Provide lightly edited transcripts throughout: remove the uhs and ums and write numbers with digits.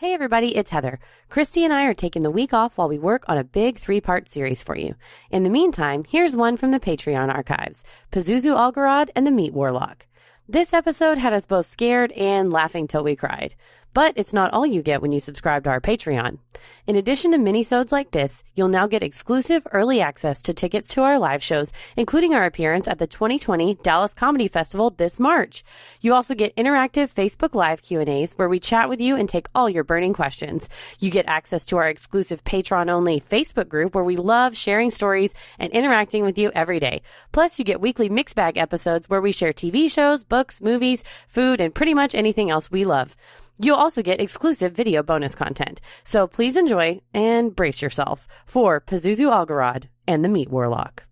Hey everybody, it's Heather. Christy and I are taking the week off while we work on a big 3-part series for you. In the meantime, here's one from the Patreon archives, Pazuzu Algarad and the Meat Warlock. This episode had us both scared and laughing till we cried. But it's not all you get when you subscribe to our Patreon. In addition to minisodes like this, you'll now get exclusive early access to tickets to our live shows, including our appearance at the 2020 Dallas Comedy Festival this March. You also get interactive Facebook Live Q&As where we chat with you and take all your burning questions. You get access to our exclusive Patreon-only Facebook group where we love sharing stories and interacting with you every day. Plus, you get weekly mixed bag episodes where we share TV shows, books, movies, food, and pretty much anything else we love. You'll also get exclusive video bonus content. So please enjoy and brace yourself for Pazuzu Algarad and the Meat Warlock.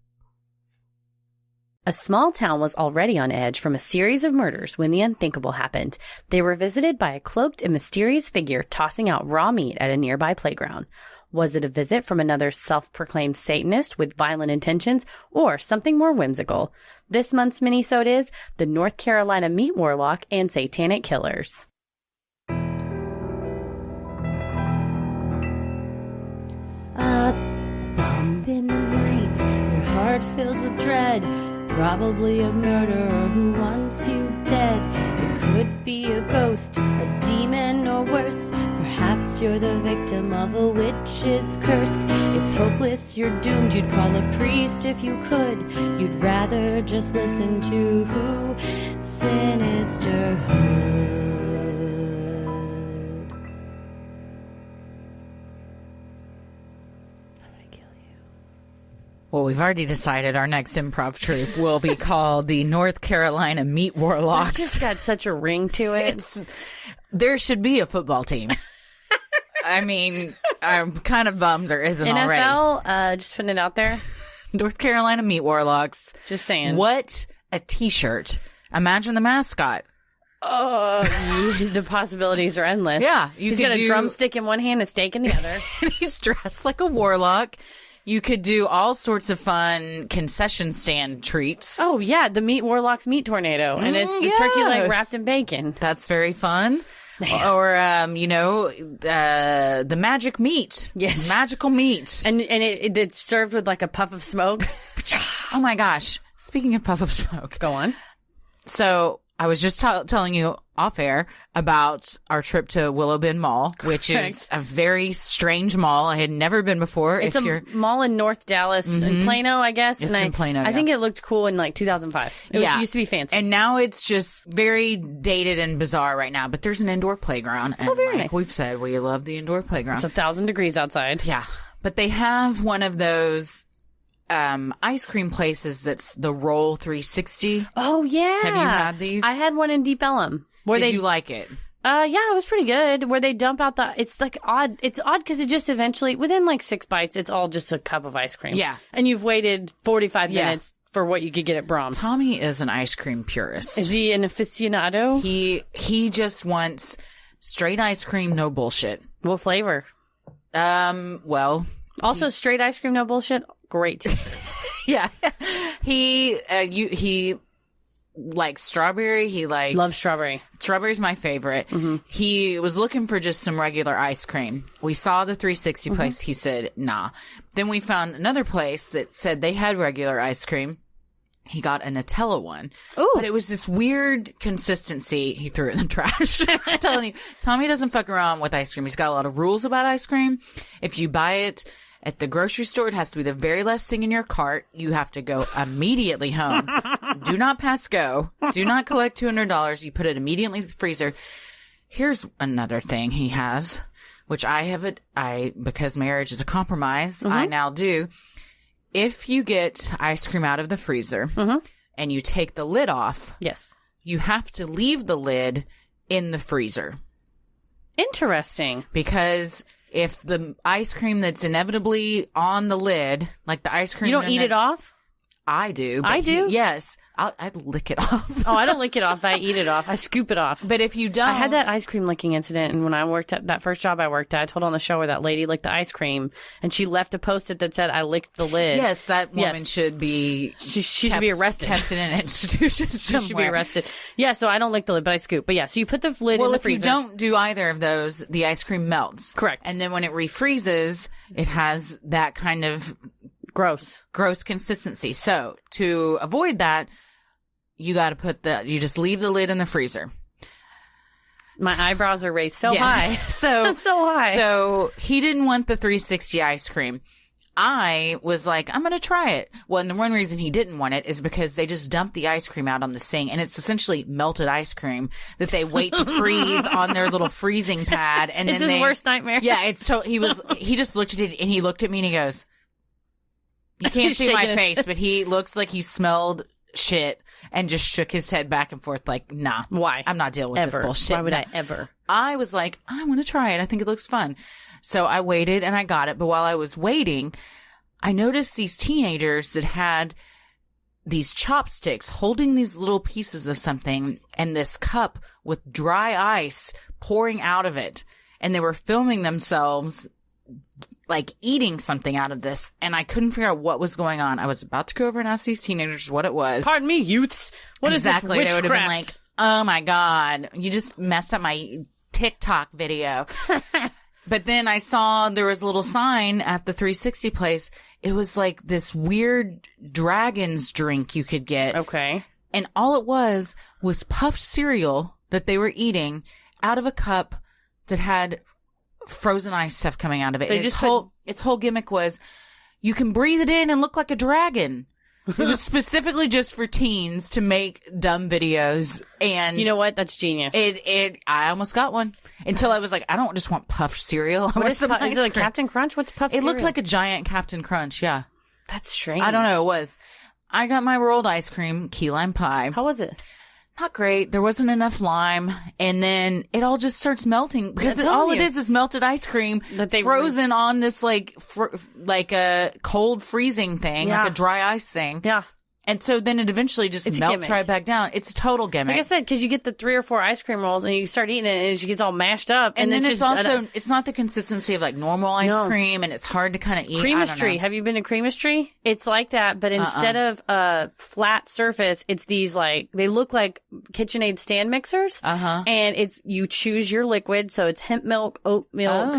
A small town was already on edge from a series of murders when the unthinkable happened. They were visited by a cloaked and mysterious figure tossing out raw meat at a nearby playground. Was it a visit from another self-proclaimed Satanist with violent intentions or something more whimsical? This month's minisode is the North Carolina Meat Warlock and Satanic Killers. A bump in the night, your heart fills with dread. Probably a murderer who wants you dead. It could be a ghost, a demon, or worse. Perhaps you're the victim of a witch's curse. It's hopeless, you're doomed. You'd call a priest if you could. You'd rather just listen to Sinisterhood. Well, we've already decided our next improv troupe will be called the North Carolina Meat Warlocks. It's just got such a ring to it. There should be a football team. I mean, I'm kind of bummed there isn't already. NFL, just putting it out there. North Carolina Meat Warlocks. Just saying. What a T-shirt. Imagine the mascot. The possibilities are endless. Yeah. He's got a drumstick in one hand, a steak in the other. And he's dressed like a warlock. You could do all sorts of fun concession stand treats. Oh, yeah. The Meat Warlock's Meat Tornado. And it's the turkey leg wrapped in bacon. That's very fun. Or, the magic meat. Yes. Magical meat. And it's served with like a puff of smoke. Oh, my gosh. Speaking of puff of smoke. Go on. So I was just telling you off air about our trip to Willow Bend Mall, which is a very strange mall. I had never been before. It's a mall in North Dallas, in Plano, I guess. It's in Plano, I think it looked cool in like 2005. It used to be fancy. And now it's just very dated and bizarre right now. But there's an indoor playground. And very nice. We've said we love the indoor playground. It's 1,000 degrees outside. Yeah. But they have one of those ice cream places that's the Roll 360. Oh, yeah. Have you had these? I had one in Deep Ellum. Did you like it? Yeah, it was pretty good. Where they dump out it's like odd. It's odd because it just eventually, within like 6 bites, it's all just a cup of ice cream. Yeah. And you've waited 45 minutes for what you could get at Brahms. Tommy is an ice cream purist. Is he an aficionado? He just wants straight ice cream, no bullshit. What flavor? Well. Also, straight ice cream, no bullshit? Great. Yeah. He likes strawberry. He likes... Love strawberry. Strawberry's my favorite. Mm-hmm. He was looking for just some regular ice cream. We saw the 360 place. He said, nah. Then we found another place that said they had regular ice cream. He got a Nutella one. Ooh. But it was this weird consistency. He threw it in the trash. I'm telling you, Tommy doesn't fuck around with ice cream. He's got a lot of rules about ice cream. If you buy it at the grocery store, it has to be the very last thing in your cart. You have to go immediately home. Do not pass go. Do not collect $200. You put it immediately in the freezer. Here's another thing he has, which because marriage is a compromise, I now do. If you get ice cream out of the freezer and you take the lid off, yes, you have to leave the lid in the freezer. Interesting. Because if the ice cream that's inevitably on the lid, like the ice cream... You don't eat it off? I do. I do? Yes. I'd lick it off. Oh, I don't lick it off. I eat it off. I scoop it off. But if you don't... I had that ice cream licking incident, and when I worked at that first job I worked at, I told on the show where that lady licked the ice cream, and she left a Post-it that said, I licked the lid. Yes, that woman should be... She should be arrested. Kept in an institution somewhere. She should be arrested. Yeah, so I don't lick the lid, but I scoop. But yeah, so you put the lid in the freezer. Well, if you don't do either of those, the ice cream melts. Correct. And then when it refreezes, it has that kind of... gross consistency. So to avoid that, you got to you just leave the lid in the freezer. My eyebrows are raised so high. So high. So he didn't want the 360 ice cream. I was like, I'm going to try it. Well, and the one reason he didn't want it is because they just dump the ice cream out on the sink, and it's essentially melted ice cream that they wait to freeze on their little freezing pad. And it's then his worst nightmare. Yeah, he just looked at it, and he looked at me and he goes, you can't see my face, but he looks like he smelled shit and just shook his head back and forth like, nah. Why? I'm not dealing with this bullshit. Why would I ever? I was like, I want to try it. I think it looks fun. So I waited and I got it. But while I was waiting, I noticed these teenagers that had these chopsticks holding these little pieces of something and this cup with dry ice pouring out of it. And they were filming themselves like eating something out of this, and I couldn't figure out what was going on. I was about to go over and ask these teenagers what it was. Pardon me, youths. What exactly. Is this witchcraft? They would have been like, oh my God, you just messed up my TikTok video. But then I saw there was a little sign at the 360 place. It was like this weird dragon's drink you could get. Okay. And all it was puffed cereal that they were eating out of a cup that had frozen ice stuff coming out of it. Its whole gimmick was you can breathe it in and look like a dragon. So it was specifically just for teens to make dumb videos. And you know what? That's genius. I almost got one until I was like, I don't just want puffed cereal. Is it like Captain Crunch? What's puffed cereal? It looked like a giant Captain Crunch. Yeah. That's strange. I don't know. It was. I got my rolled ice cream, key lime pie. How was it? Not great. There wasn't enough lime. And then it all just starts melting because it is melted ice cream that they frozen on this like a cold freezing thing, like a dry ice thing. Yeah. And so then it eventually just melts right back down. It's a total gimmick. Like I said, because you get the 3 or 4 ice cream rolls and you start eating it and it just gets all mashed up. And then it's also, it's not the consistency of like normal ice cream, and it's hard to kind of eat. Creamistry. Have you been to Creamistry? It's like that, but instead of a flat surface, it's these like, they look like KitchenAid stand mixers. And you choose your liquid. So it's hemp milk, oat milk.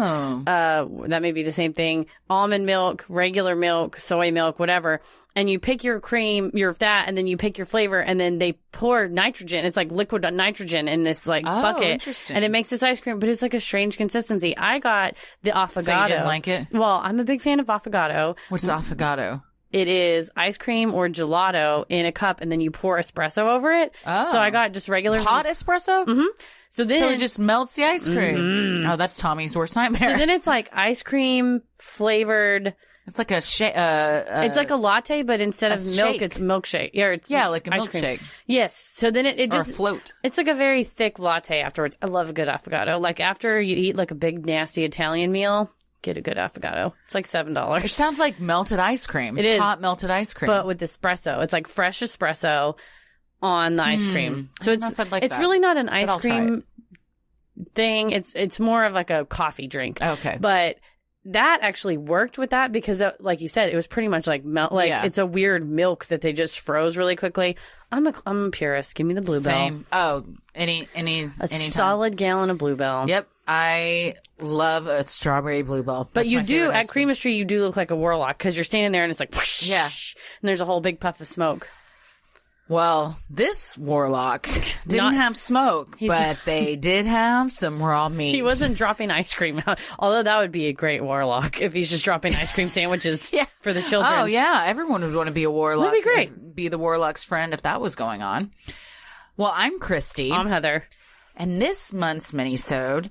That may be the same thing. Almond milk, regular milk, soy milk, whatever. And you pick your cream, and then you pick your flavor, and then they pour nitrogen. It's like liquid nitrogen in this like bucket. Interesting. And it makes this ice cream, but it's like a strange consistency. I got the affogato. So you didn't like it? Well, I'm a big fan of affogato. What's affogato? It is ice cream or gelato in a cup, and then you pour espresso over it. Oh. So I got just regular hot espresso? Mm-hmm. So it just melts the ice cream. Mm-hmm. Oh, that's Tommy's worst nightmare. So then it's like ice cream flavored. It's like a it's like a latte, but instead of milk, it's milkshake. Yeah, like a milkshake. Yes. So then it just or a float. It's like a very thick latte afterwards. I love a good affogato. Like after you eat like a big nasty Italian meal, get a good affogato. It's like $7. It sounds like melted ice cream. It is hot melted ice cream, but with espresso. It's like fresh espresso on the ice cream. So it's really not an ice cream thing. It's more of like a coffee drink. Okay, but. That actually worked with that because, like you said, it was pretty much like it's a weird milk that they just froze really quickly. I'm a purist. Give me the Bluebell. Oh, anytime. Solid gallon of Bluebell. Yep, I love a strawberry Bluebell. But you do at Creamistry, you do look like a warlock because you're standing there and it's like whoosh, and there's a whole big puff of smoke. Well, this warlock didn't have smoke, but they did have some raw meat. He wasn't dropping ice cream out, although that would be a great warlock if he's just dropping ice cream sandwiches for the children. Oh, yeah. Everyone would want to be a warlock. That'd be great. Be the warlock's friend if that was going on. Well, I'm Christy. I'm Heather. And this month's minisode,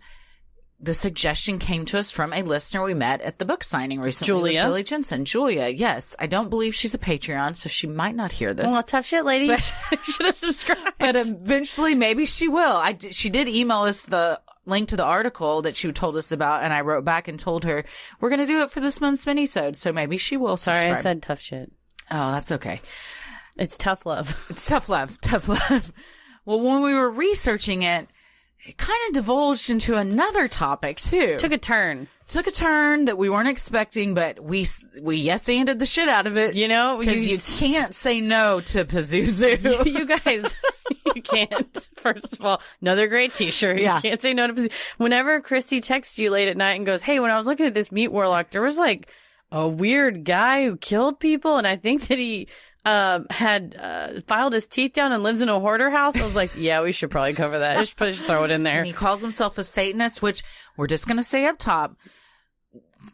the suggestion came to us from a listener we met at the book signing recently. Julia. With Billy Jensen. Julia, yes. I don't believe she's a Patreon, so she might not hear this. Well, tough shit, lady. You should have subscribed. But eventually, maybe she will. She did email us the link to the article that she told us about, and I wrote back and told her, we're going to do it for this month's minisode, so maybe she will subscribe. Sorry, I said tough shit. Oh, that's okay. It's tough love. It's tough love. Tough love. Well, when we were researching it, it kind of divulged into another topic, too. Took a turn That we weren't expecting, but we yes-anded the shit out of it. You know? Because you can't say no to Pazuzu. You guys, you can't. First of all, another great t-shirt. Yeah. You can't say no to Pazuzu. Whenever Christy texts you late at night and goes, hey, when I was looking at this Meat Warlock, there was like a weird guy who killed people, and I think that he had filed his teeth down and lives in a hoarder house. I was like, yeah, we should probably cover that. Just throw it in there. And he calls himself a Satanist, which we're just going to say up top.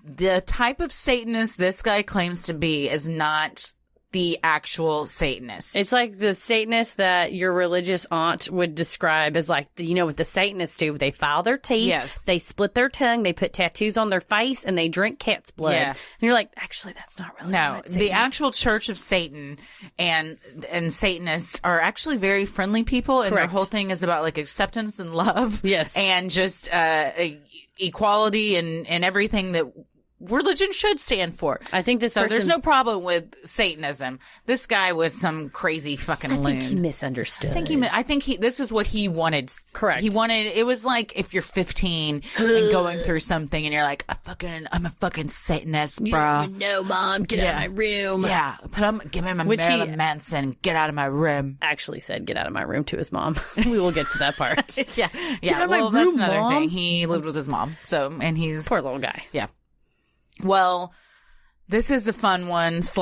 The type of Satanist this guy claims to be is not the actual Satanist. It's like the Satanist that your religious aunt would describe as like, you know what the Satanists do? They file their teeth, yes. They split their tongue, they put tattoos on their face, and they drink cat's blood. Yeah. And you're like, actually, that's not really No, what the Satan is. actual Church of Satan and Satanists are actually very friendly people, and Correct. their whole thing is about like acceptance and love. Yes. And just equality and everything that religion should stand for. I think this person... there's no problem with Satanism. This guy was some crazy fucking loon. I think he misunderstood. I think this is what he wanted. Correct. It was like if you're 15 and going through something and you're like, I'm a fucking Satanist, bro. No, Mom, get out of my room. Yeah. Give him a Marilyn Manson. Get out of my room. Actually said, get out of my room to his mom. We will get to that part. Yeah. Get out of my room, that's another Mom. thing. He lived with his mom. So, and he's... Poor little guy. Yeah. Well, this is a fun one /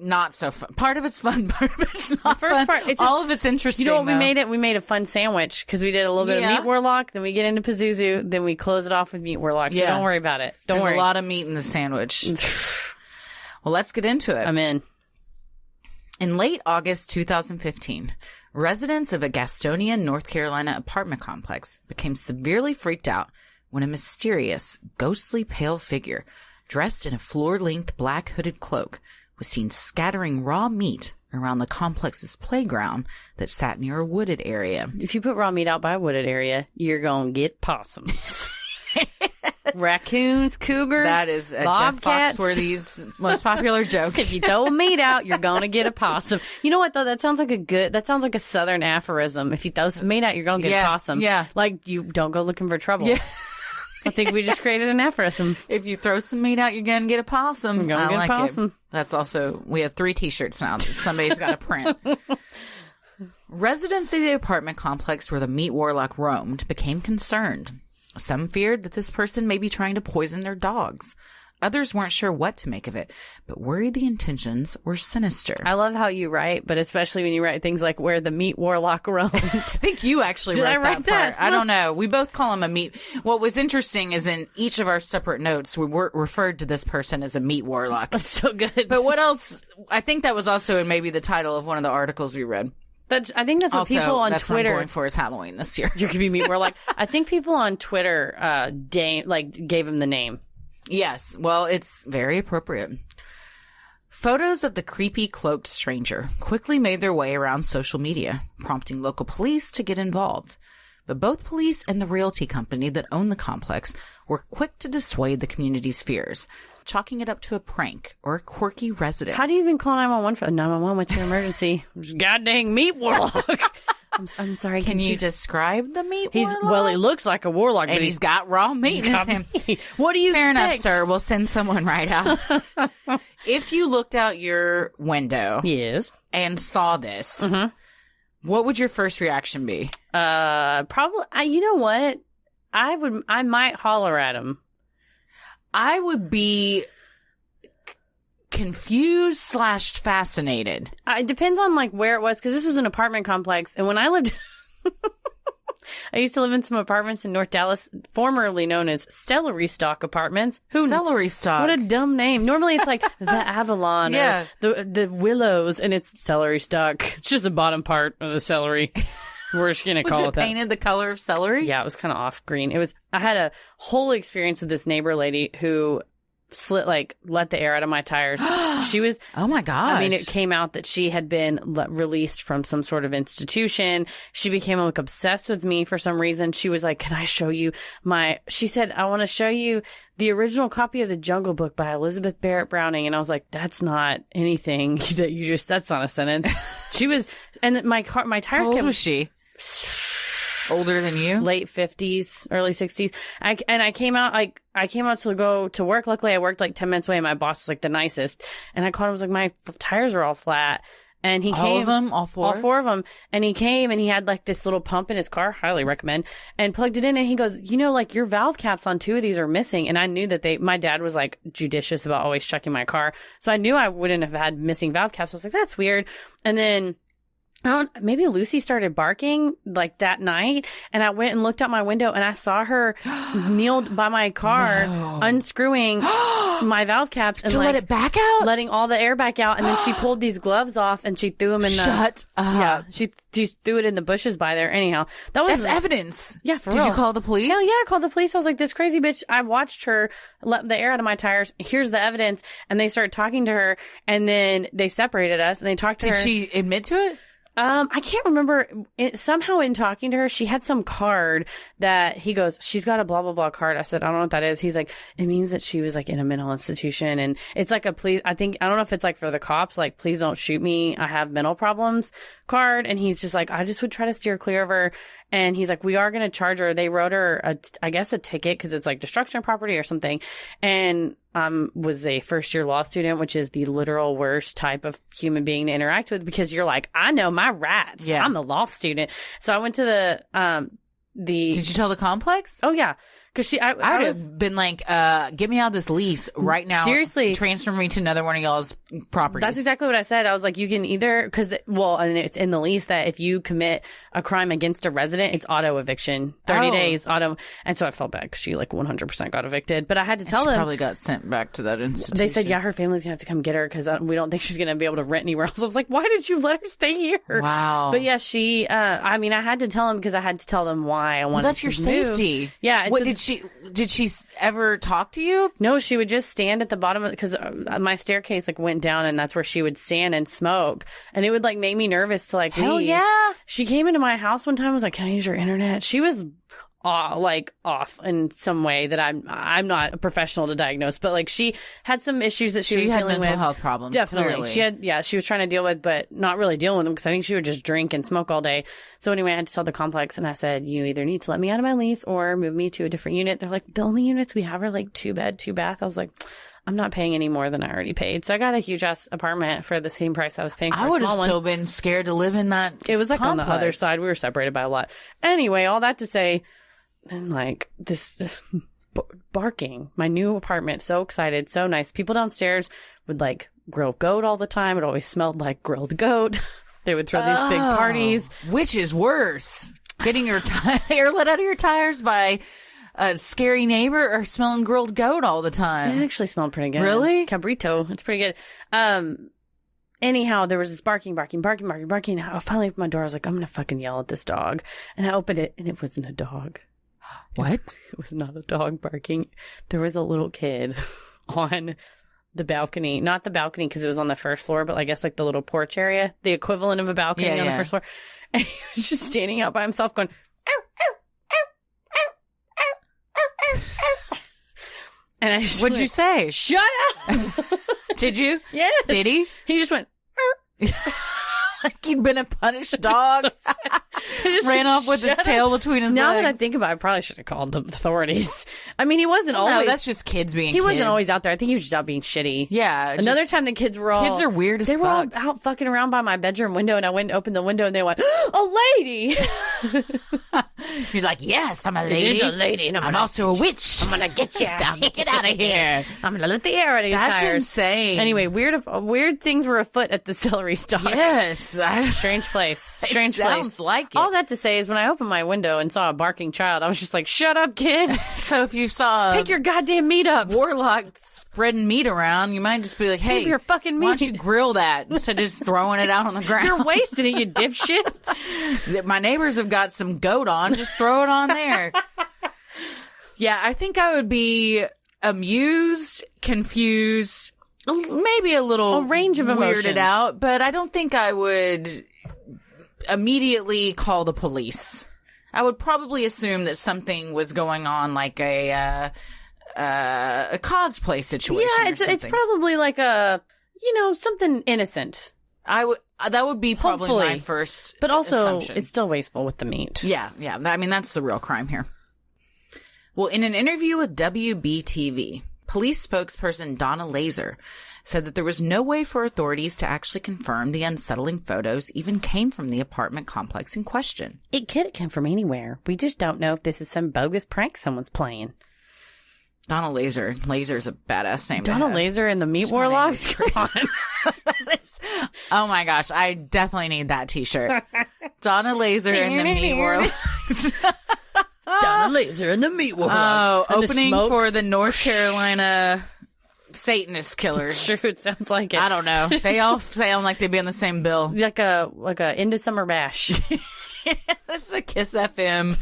not so fun. Part of it's fun, part of it's not first fun. part, it's all of it's interesting. You know what though. we made it? We made a fun sandwich because we did a little bit of Meat Warlock, then we get into Pazuzu, then we close it off with Meat Warlock. So Yeah. don't worry about it. Don't There's worry. a lot of meat in the sandwich. Well, let's get into it. I'm in. In late August 2015, residents of a Gastonia, North Carolina apartment complex became severely freaked out when a mysterious, ghostly pale figure dressed in a floor-length black hooded cloak was seen scattering raw meat around the complex's playground that sat near a wooded area. If you put raw meat out by a wooded area, you're going to get possums. Raccoons, cougars, That is a Jeff bobcats. Foxworthy's most popular joke. If you throw meat out, you're going to get a possum. You know what, though? That sounds like a Southern aphorism. If you throw some meat out, you're going to get a possum. Yeah. Like, you don't go looking for trouble. Yeah. I think we just created an aphorism. If you throw some meat out, you're going to get a possum. You're gonna get a possum. It. That's also, we have 3 t-shirts now that somebody's got to print. Residents of the apartment complex where the Meat Warlock roamed became concerned. Some feared that this person may be trying to poison their dogs. Others weren't sure what to make of it, but worried the intentions were sinister. I love how you write, but especially when you write things like where the Meat Warlock roamed. I think you actually Did wrote I write that part. that? I don't know. We both call him a meat. What was interesting is in each of our separate notes, we referred to this person as a Meat Warlock. That's so good. But what else? I think that was also in maybe the title of one of the articles we read. I think that's what Also, people on that's what I'm Twitter... going for is Halloween this year. You could be Meat Warlock. I think people on Twitter gave him the name. Yes. Well, it's very appropriate. Photos of the creepy cloaked stranger quickly made their way around social media, prompting local police to get involved. But both police and the realty company that owned the complex were quick to dissuade the community's fears, chalking it up to a prank or a quirky resident. How do you even call 911 for 911? What's your emergency? Goddamn Meat Warlock. I'm sorry. Can you describe the Meat Warlock? Well, he looks like a warlock, And but he's got raw meat in him. What do you Fair enough, expect? sir. We'll send someone right out. If you looked out your window Yes. and saw this, what would your first reaction be? Probably. You know what? I might holler at him. I would be confused / fascinated. It depends on like where it was, because this was an apartment complex, and when I lived, I used to live in some apartments in North Dallas, formerly known as Celery Stalk Apartments. Celery stalk. What a dumb name. Normally it's like the Avalon Yeah. or the Willows, and it's Celery Stalk. It's just the bottom part of the celery. We're just gonna Was call it it that. painted the color of celery? Yeah, it was kind of off green. I had a whole experience with this neighbor lady who let the air out of my tires. She was, oh my gosh. I mean, it came out that she had been released from some sort of institution. She became like obsessed with me for some reason. She was like, can I show you she said, I want to show you the original copy of The Jungle Book by Elizabeth Barrett Browning. And I was like, that's not anything that that's not a sentence. She was, and my tires How old was she? Older than you? Late 50s, early 60s. I came out to go to work. Luckily, I worked like 10 minutes away. And my boss was like the nicest. And I called him, I was like, my tires are all flat. And he came. All of them? All four? All four of them. And he came and he had like this little pump in his car. Highly recommend. And plugged it in. And he goes, like your valve caps on 2 of these are missing. And I knew that my dad was like judicious about always checking my car. So I knew I wouldn't have had missing valve caps. I was like, that's weird. And then maybe Lucy started barking like that night, and I went and looked out my window and I saw her kneeled by my car, unscrewing my valve caps and let it back out, letting all the air back out. And then she pulled these gloves off and she threw them in the, shut up. Yeah, she threw it in the bushes by there. Anyhow, that's evidence. Yeah, for real. Did you call the police? Hell yeah, I called the police. I was like, this crazy bitch, I watched her let the air out of my tires. Here's the evidence. And they started talking to her, and then they separated us and they talked to her. Did she admit to it? I can't remember. Somehow in talking to her, she had some card that he goes, she's got a blah, blah, blah card. I said, I don't know what that is. He's like, it means that she was like in a mental institution. And it's like please, I don't know if it's like for the cops, like, please don't shoot me, I have mental problems card. And he's just like, I just would try to steer clear of her. And he's like, we are going to charge her. They wrote her I guess a ticket because it's like destruction of property or something. And was a first-year law student, which is the literal worst type of human being to interact with, because you're like, I know my rights. Yeah. I'm a law student. So I went to the Did you tell the complex? Oh, yeah. Because I would have been like, get me out of this lease right now. Seriously. Transfer me to another one of y'all's properties. That's exactly what I said. I was like, you can either, and it's in the lease that if you commit a crime against a resident, it's auto eviction. 30 days auto. And so I felt bad because she like 100% got evicted. But I had to tell them. She probably got sent back to that institution. They said, yeah, her family's going to have to come get her because we don't think she's going to be able to rent anywhere else. I was like, why did you let her stay here? Wow. But yeah, she, I had to tell them because I had to tell them why I wanted to that's your safety. Yeah. Did she ever talk to you? No, she would just stand at the bottom because my staircase like went down, and that's where she would stand and smoke, and it would like make me nervous to like hell leave. Yeah. She came into my house one time and was like, can I use your internet? She was like off in some way that I'm not a professional to diagnose, but like she had some issues that she was dealing with. She had mental health problems. Definitely. Clearly. She was trying to deal with, but not really dealing with them because I think she would just drink and smoke all day. So anyway, I had to tell the complex, and I said, you either need to let me out of my lease or move me to a different unit. They're like, the only units we have are like 2-bed, 2-bath. I was like, I'm not paying any more than I already paid. So I got a huge ass apartment for the same price I was paying for a small one. I would have still been scared to live in that. It was like complex. On the other side. We were separated by a lot. Anyway, all that to say, and like this barking, my new apartment, so excited, so nice. People downstairs would like grill goat all the time. It always smelled like grilled goat. They would throw these big parties. Which is worse? Getting your air let out of your tires by a scary neighbor or smelling grilled goat all the time? It actually smelled pretty good. Really? Cabrito. It's pretty good. Anyhow, there was this barking. I finally opened my door. I was like, I'm going to fucking yell at this dog. And I opened it, and it wasn't a dog. What? It was not a dog barking. There was a little kid on the balcony. Not the balcony because it was on the first floor, but I guess like the little porch area, the equivalent of a balcony on the first floor. And he was just standing out by himself going, ow, ow, ow, ow, ow, ow, ow, ow. And I just What'd you say? Shut up! Did you? Yes. Did he? He just went, like he'd been a punished dog. Ran off with his tail between his legs. Now that I think about it, I probably should have called the authorities. I mean, he wasn't always. No, that's just kids being He wasn't always out there. I think he was just out being shitty. Yeah. Another time the kids were all. Kids are weird as fuck. They were all out fucking around by my bedroom window, and I went and opened the window, and they went, a lady! You're like, yes, I'm a lady. It is a lady. And I'm also a witch. I'm going to get you. Get out of here. I'm going to let the air out of your tires. That's insane. Anyway, weird things were afoot at the celery stalk. Yes. Strange place. Strange place. Sounds like it. All that to say is when I opened my window and saw a barking child, I was just like, shut up, kid. So if you saw pick your goddamn meat up. Warlock spreading meat around, you might just be like, hey, your fucking meat. Why don't you grill that instead of just throwing it out on the ground? You're wasting it, you dipshit. My neighbors have got some goat on. Just throw it on there. Yeah, I think I would be amused, confused, maybe a little range of emotions. Weirded out, but I don't think I would immediately call the police. I would probably assume that something was going on, like a cosplay situation. Yeah, it's probably like something innocent. That would be probably my first But also, assumption. It's still wasteful with the meat. Yeah. I mean, that's the real crime here. Well, in an interview with WBTV, police spokesperson Donna Laser said that there was no way for authorities to actually confirm the unsettling photos even came from the apartment complex in question. It could have come from anywhere. We just don't know if this is some bogus prank someone's playing. Donna Laser. Laser's a badass name. Donna Laser and the Meat Warlocks? Come on. Oh my gosh. I definitely need that t-shirt. Donna Laser and the Meat Warlocks. Donna Laser and the Meat Warlock. Oh, opening for the North Carolina Satanist killers. Sure, it sounds like it. I don't know. They all sound like they'd be on the same bill. Like a end of summer bash. This is a Kiss FM.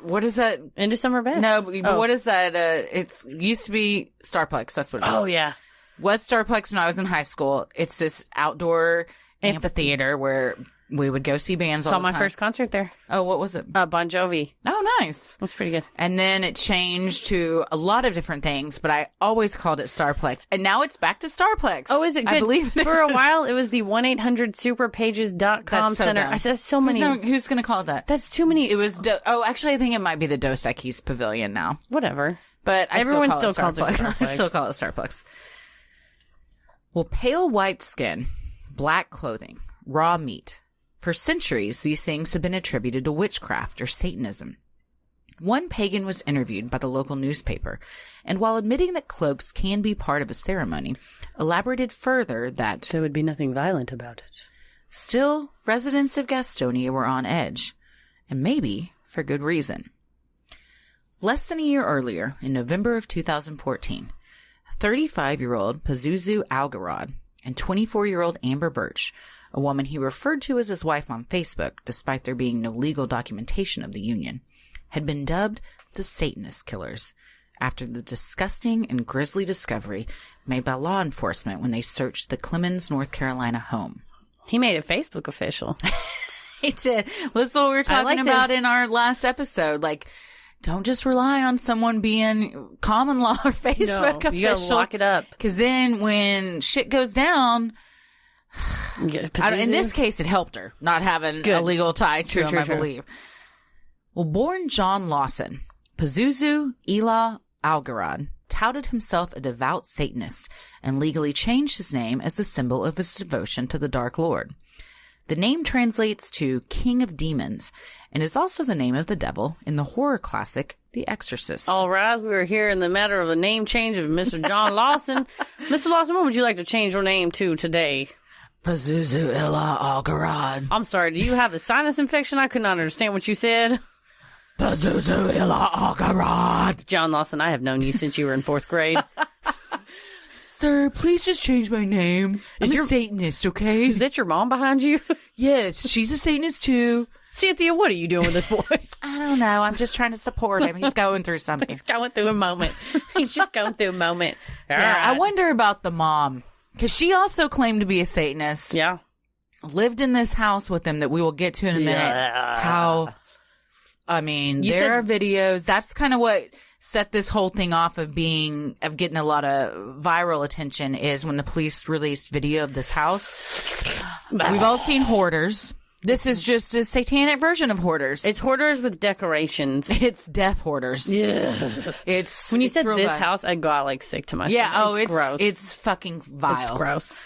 What is that? End of summer bash? No, but what is that? It used to be Starplex. That's what it is. Oh, yeah. Was Starplex when I was in high school. It's this outdoor amphitheater where we would go see bands all the time. Saw my first concert there. Oh, what was it? Bon Jovi. Oh, nice. That's pretty good. And then it changed to a lot of different things, but I always called it Starplex. And now it's back to Starplex. Oh, is it good? I believe it. For a while, it was the 1-800-SuperPages.com center. Dumb. I said so many. Who's going to call it that? That's too many. It was, actually, I think it might be the Dos Equis Pavilion now. Whatever. But Everyone still calls it Starplex. I still call it Starplex. Well, pale white skin, black clothing, raw meat. For centuries, these things have been attributed to witchcraft or Satanism. One pagan was interviewed by the local newspaper, and while admitting that cloaks can be part of a ceremony, elaborated further that there would be nothing violent about it. Still, residents of Gastonia were on edge, and maybe for good reason. Less than a year earlier, in November of 2014, 35-year-old Pazuzu Algarad and 24-year-old Amber Birch, a woman he referred to as his wife on Facebook, despite there being no legal documentation of the union, had been dubbed the Satanist Killers after the disgusting and grisly discovery made by law enforcement when they searched the Clemens, North Carolina home. He made it Facebook official. He did. Well, that's what we were talking about in our last episode. Like, don't just rely on someone being common law or Facebook official. You gotta lock it up. Because then when shit goes down... in this case, it helped her not having a legal tie to him, I believe. Well, born John Lawson, Pazuzu Algarad touted himself a devout Satanist and legally changed his name as a symbol of his devotion to the Dark Lord. The name translates to King of Demons and is also the name of the devil in the horror classic The Exorcist. All right, we were here in the matter of a name change of Mr. John Lawson. Mr. Lawson, what would you like to change your name to today? Pazuzu Algarad. I'm sorry, do you have a sinus infection? I could not understand what you said. Pazuzu Algarad. John Lawson, I have known you since you were in 4th grade. Sir, please just change my name. I'm a Satanist, okay? Is that your mom behind you? Yes, she's a Satanist too. Cynthia, what are you doing with this boy? I don't know. I'm just trying to support him. He's going through something. He's going through a moment. He's just going through a moment. Yeah, right. I wonder about the mom. Because she also claimed to be a Satanist. Yeah. Lived in this house with him that we will get to in a minute. There are videos. That's kind of what set this whole thing off of getting a lot of viral attention is when the police released video of this house. We've all seen hoarders. This is just a satanic version of hoarders. It's hoarders with decorations. It's death hoarders. Yeah. When you said this house, I got sick to my stomach. Yeah, it's gross. It's fucking vile. It's gross.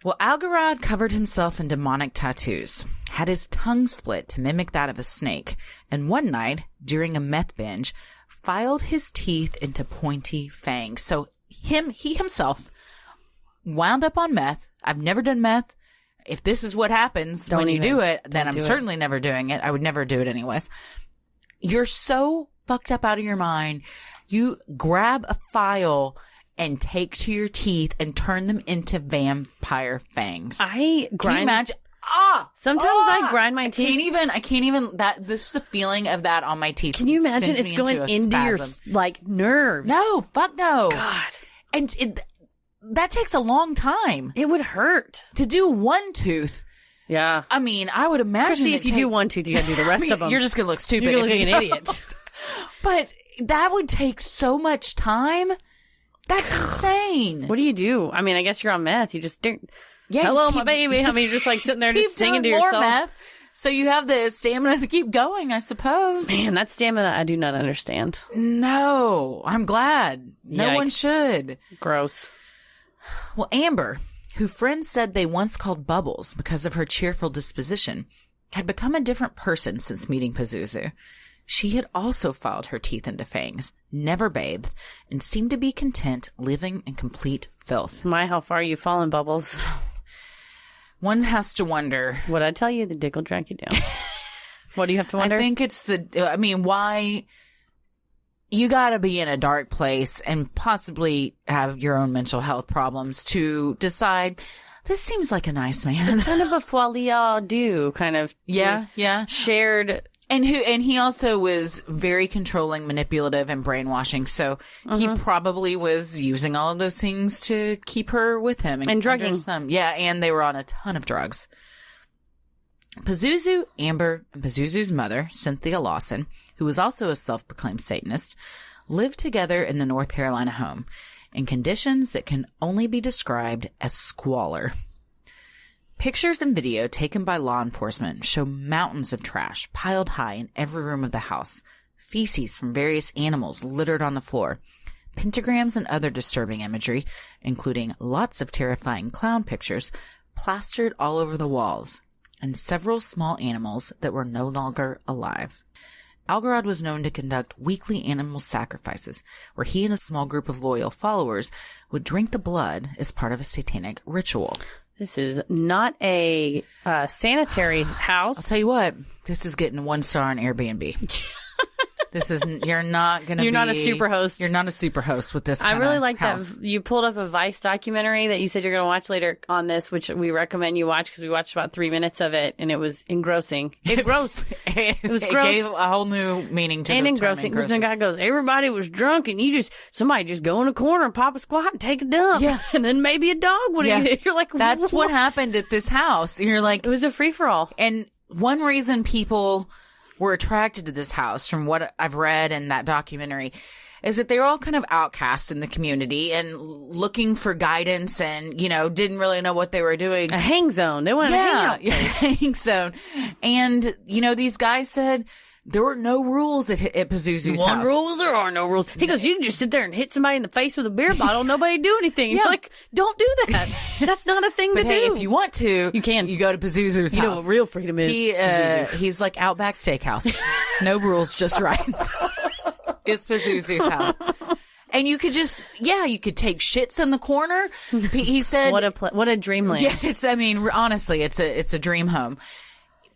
Well, Algarad covered himself in demonic tattoos, had his tongue split to mimic that of a snake, and one night, during a meth binge, filed his teeth into pointy fangs. So he himself wound up on meth. I've never done meth. If this is what happens when you do it, then I'm certainly never doing it. I would never do it anyways. You're so fucked up out of your mind. You grab a file and take to your teeth and turn them into vampire fangs. Can you imagine? Sometimes I grind my teeth. I can't even, this is the feeling of that on my teeth. Can you imagine it's going into your, nerves? No, fuck no. God. And that takes a long time. It would hurt. To do one tooth. Yeah. I mean, I would imagine. Christy, if you do one tooth, you gotta do the rest of them. You're just gonna look stupid. You're gonna look like an idiot. But that would take so much time. That's insane. What do you do? I mean, I guess you're on meth. You just do. Yeah, hello, my baby. I mean, you're just sitting there just singing to yourself. More meth, so you have the stamina to keep going, I suppose. Man, that stamina I do not understand. No, I'm glad. No one should. Gross. Well, Amber, who friends said they once called Bubbles because of her cheerful disposition, had become a different person since meeting Pazuzu. She had also filed her teeth into fangs, never bathed, and seemed to be content living in complete filth. My, how far you fallen, Bubbles. One has to wonder. What I tell you, the dick will drag you down. What do you have to wonder? I think it's why you gotta be in a dark place and possibly have your own mental health problems to decide, this seems like a nice man. It's kind of a folie deux kind of. Yeah. Shared. And he also was very controlling, manipulative, and brainwashing. So he probably was using all of those things to keep her with him and drugging. Yeah, and they were on a ton of drugs. Pazuzu, Amber, and Pazuzu's mother, Cynthia Lawson, who was also a self-proclaimed Satanist, lived together in the North Carolina home in conditions that can only be described as squalor. Pictures and video taken by law enforcement show mountains of trash piled high in every room of the house, feces from various animals littered on the floor, pentagrams and other disturbing imagery, including lots of terrifying clown pictures, plastered all over the walls, and several small animals that were no longer alive. Algarad was known to conduct weekly animal sacrifices, where he and a small group of loyal followers would drink the blood as part of a satanic ritual. This is not a sanitary house. I'll tell you what, this is getting 1 star on Airbnb. You're not a super host. You're not a super host with this. I really like house. That you pulled up a Vice documentary that you said you're going to watch later on this, which we recommend you watch because we watched about 3 minutes of it and it was engrossing. It was gross. It gave a whole new meaning to the engrossing. term engrossing. The guy goes, everybody was drunk and somebody just go in a corner and pop a squat and take a dump. Yeah. And then maybe a dog would eat. You're like, that's what happened at this house. And you're like, it was a free for all. And one reason people were attracted to this house, from what I've read in that documentary, is that they were all kind of outcast in the community and looking for guidance and, didn't really know what they were doing. A hang zone. They wanted a hangout place. Hang zone. And, these guys said there were no rules at Pazuzu's house. One rules, there are no rules. He goes, you can just sit there and hit somebody in the face with a beer bottle, nobody do anything. You're like, don't do that. That's not a thing to do. If you want to, you can. You go to Pazuzu's house. You know what real freedom is. He's like Outback Steakhouse. No rules, just right. It's Pazuzu's house. And you could just, you could take shits in the corner. He said, what a dreamland. Yes, honestly, it's a dream home.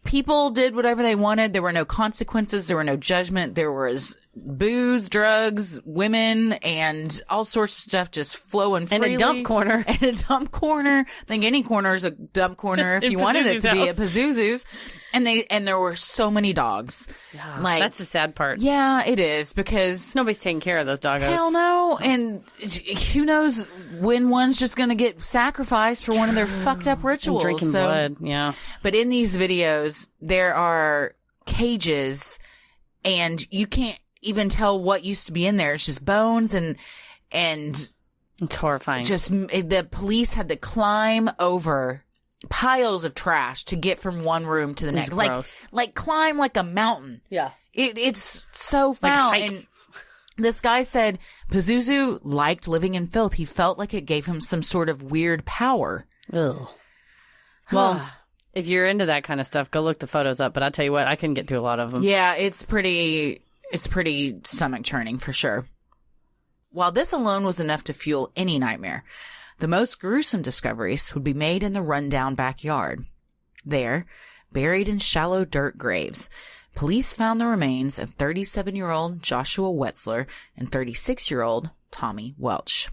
People did whatever they wanted. There were no consequences. There were no judgment. There was booze, drugs, women, and all sorts of stuff just flowing freely. And a dump corner. And a dump corner. I think any corner is a dump corner if you wanted it to be at Pazuzu's. And there were so many dogs. Yeah, that's the sad part. Yeah, it is, because nobody's taking care of those doggos. Hell no. And who knows when one's just going to get sacrificed for one of their fucked up rituals. And drinking blood, yeah. But in these videos, there are cages, and you can't even tell what used to be in there. It's just bones and it's horrifying. Just the police had to climb over piles of trash to get from one room to the next. Like climb like a mountain. Yeah. It's so foul. And this guy said Pazuzu liked living in filth. He felt like it gave him some sort of weird power. Ugh. Well, if you're into that kind of stuff, go look the photos up. But I'll tell you what, I couldn't get through a lot of them. Yeah, it's pretty stomach churning for sure. While this alone was enough to fuel any nightmare, the most gruesome discoveries would be made in the rundown backyard. There, buried in shallow dirt graves, police found the remains of 37-year-old Joshua Wetzler and 36-year-old Tommy Welch.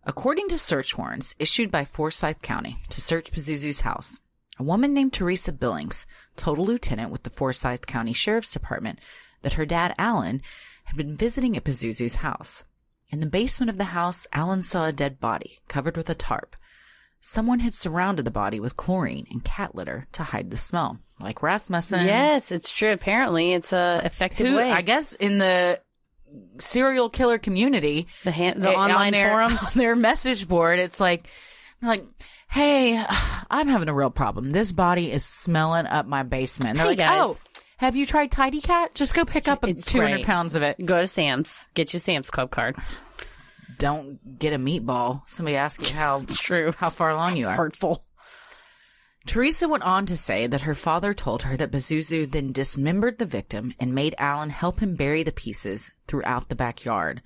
According to search warrants issued by Forsyth County to search Pazuzu's house, a woman named Teresa Billings told a lieutenant with the Forsyth County Sheriff's Department that her dad, Alan, had been visiting at Pazuzu's house. In the basement of the house, Alan saw a dead body covered with a tarp. Someone had surrounded the body with chlorine and cat litter to hide the smell, like Rasmussen. Yes, it's true. Apparently, it's a effective way. I guess in the serial killer community, the online forums, on their message board, it's like, hey, I'm having a real problem. This body is smelling up my basement. And they're like, guys. oh, have you tried Tidy Cat? Just go pick up 200 pounds of it. Go to Sam's. Get your Sam's Club card. Don't get a meatball. Somebody asks you it's true. how far along you are. Hurtful. Teresa went on to say that her father told her that Pazuzu then dismembered the victim and made Alan help him bury the pieces throughout the backyard.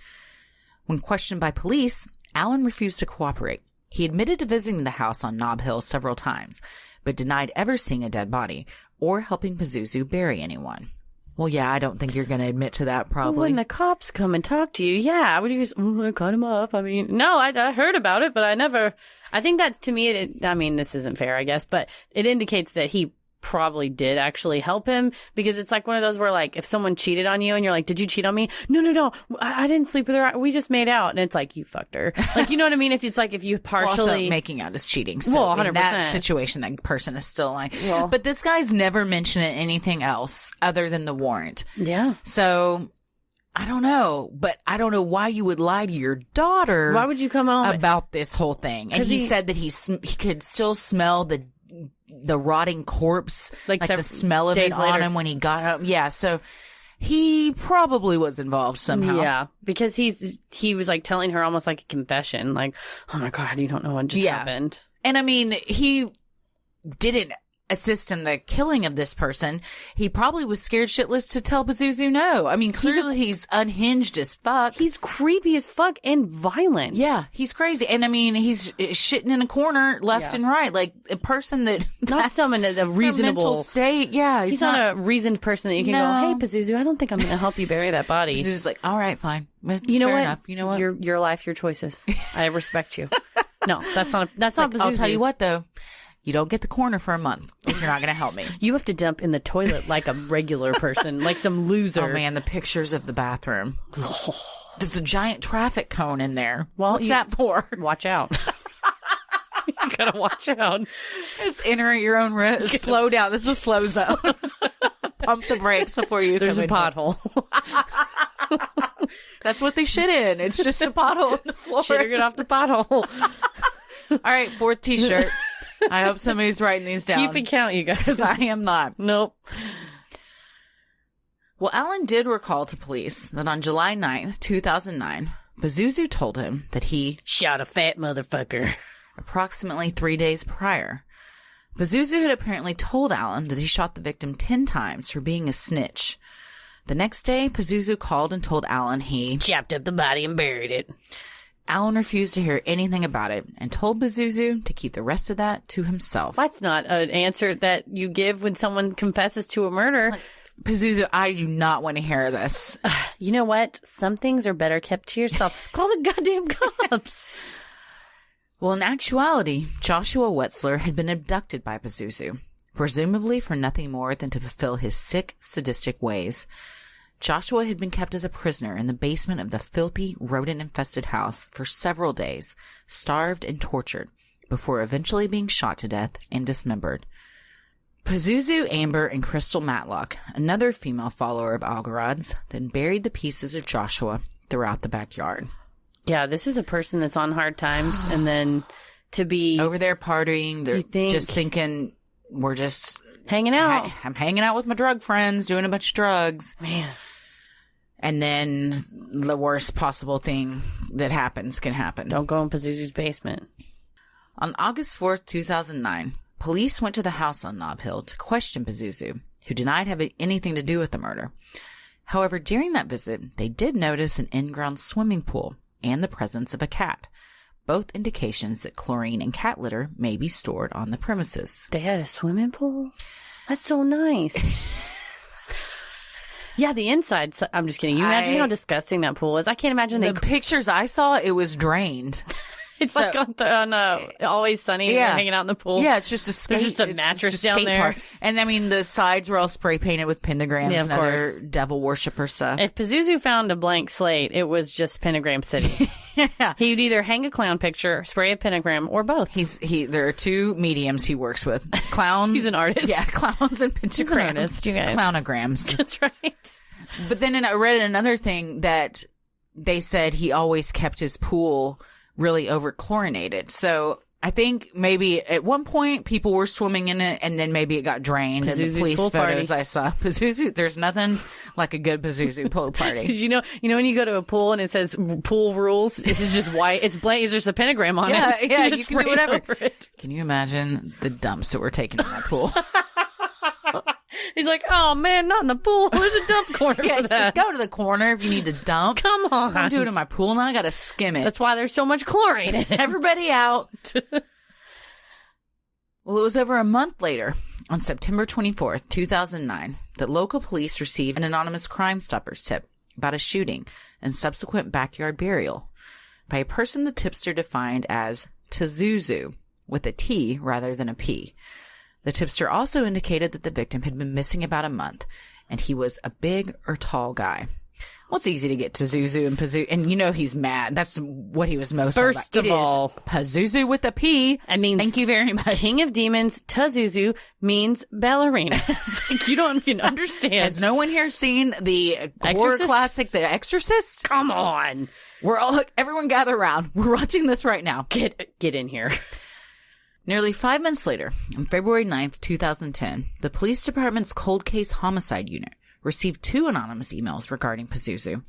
When questioned by police, Alan refused to cooperate. He admitted to visiting the house on Nob Hill several times, but denied ever seeing a dead body or helping Pazuzu bury anyone. Well, yeah, I don't think you're going to admit to that, probably. When the cops come and talk to you, yeah, would you just cut him up? I mean, no, I heard about it, but I think that, to me, this isn't fair, I guess, but it indicates that he probably did actually help him, because it's like one of those where, like, if someone cheated on you and you're like, did you cheat on me? No, I didn't sleep with her. We just made out. And it's like, you fucked her. Like, you know what I mean? If you partially... Also, making out is cheating. So well, 100%. In that situation, that person is still like... Well, but this guy's never mentioned anything else other than the warrant. Yeah. So... I don't know, but I don't know why you would lie to your daughter. Why would you come home about this whole thing? And he said that he could still smell the rotting corpse, like the smell of it on him when he got home. Yeah, so he probably was involved somehow. Yeah, because he was like telling her almost like a confession, like, "Oh my God, you don't know what just happened." And I mean, he didn't assist in the killing of this person. He probably was scared shitless to tell Pazuzu no. I mean, clearly he's unhinged as fuck. He's creepy as fuck and violent. Yeah, he's crazy. And I mean, he's shitting in a corner left and right. Like a person that... Not someone in a reasonable... mental state. Yeah. He's not a reasoned person that you can go, hey, Pazuzu, I don't think I'm going to help you bury that body. Pazuzu's like, all right, fine. You know fair what? enough. You know what? Your life, your choices. I respect you. No, that's not Pazuzu. I'll tell you what, though. You don't get the corner for a month if you're not going to help me. You have to dump in the toilet like a regular person, like some loser. Oh, man, the pictures of the bathroom. There's a giant traffic cone in there. Well, what's that for? Watch out. You got to watch out. It's enter at your own risk. Slow down. This is a slow zone. Pump the brakes before you There's a pothole. That's what they shit in. It's just a pothole in the floor. Shitting it off the pothole. All right, fourth t-shirt. I hope somebody's writing these down. Keep it count, you guys. I am not. Nope. Well, Alan did recall to police that on July 9th, 2009, Pazuzu told him that he shot a fat motherfucker approximately 3 days prior. Pazuzu had apparently told Alan that he shot the victim 10 times for being a snitch. The next day, Pazuzu called and told Alan he chopped up the body and buried it. Alan refused to hear anything about it and told Pazuzu to keep the rest of that to himself. That's not an answer that you give when someone confesses to a murder. Pazuzu, I do not want to hear this. You know what? Some things are better kept to yourself. Call the goddamn cops. Well, in actuality, Joshua Wetzler had been abducted by Pazuzu, presumably for nothing more than to fulfill his sick, sadistic ways. Joshua had been kept as a prisoner in the basement of the filthy, rodent-infested house for several days, starved and tortured, before eventually being shot to death and dismembered. Pazuzu, Amber, and Crystal Matlock, another female follower of Algarad's, then buried the pieces of Joshua throughout the backyard. Yeah, this is a person that's on hard times, and then to be... over there partying, they're just thinking, we're just... hanging out. I'm hanging out with my drug friends, doing a bunch of drugs. Man. And then the worst possible thing that happens can happen. Don't go in Pazuzu's basement. On August 4th, 2009, police went to the house on Nob Hill to question Pazuzu, who denied having anything to do with the murder. However, during that visit, they did notice an in-ground swimming pool and the presence of a cat, both indications that chlorine and cat litter may be stored on the premises. They had a swimming pool? That's so nice. Yeah, the inside. I'm just kidding. You imagine how disgusting that pool is? I can't imagine. The pictures I saw, it was drained. It's like on Always Sunny. Yeah. Hanging out in the pool. Yeah, it's just a skate. There's just a mattress down there. Park. And I mean, the sides were all spray painted with pentagrams and other devil worshiper stuff. If Pazuzu found a blank slate, it was just Pentagram City. Yeah. He would either hang a clown picture, spray a pentagram, or both. There are two mediums he works with. Clowns. He's an artist. Yeah, clowns and pentagrams. He's an artist, you guys. Clownograms. That's right. But then I read another thing that they said he always kept his pool really over chlorinated. So I think maybe at one point people were swimming in it, and then maybe it got drained. Pazuzu's and the police pool photos party. I saw, Pazuzu, there's nothing like a good Pazuzu pool party. You know when you go to a pool and it says pool rules, it's just white. It's blank. It's just a pentagram on it. Yeah, you can do whatever. Can you imagine the dumps that were taken in that pool? He's like, oh man, not in the pool. There's a dump corner for that. Go to the corner if you need to dump. Come on. Don't do it in my pool now. I got to skim it. That's why there's so much chlorine in it. Everybody out. Well, it was over a month later, on September 24th, 2009, that local police received an anonymous Crime Stoppers tip about a shooting and subsequent backyard burial by a person the tipster defined as Pazuzu, with a T rather than a P. The tipster also indicated that the victim had been missing about a month, and he was a big or tall guy. Well, it's easy to get Pazuzu and Pazuzu, and you know he's mad. That's what he was most First about. of all, Pazuzu with a P. I mean, thank you very much. King of Demons, Pazuzu means ballerina. It's like, you don't even understand. Has no one here seen the horror classic, The Exorcist? Come on. Everyone gather around. We're watching this right now. Get in here. Nearly 5 months later, on February 9th, 2010, the police department's cold case homicide unit received 2 anonymous emails regarding Pazuzu.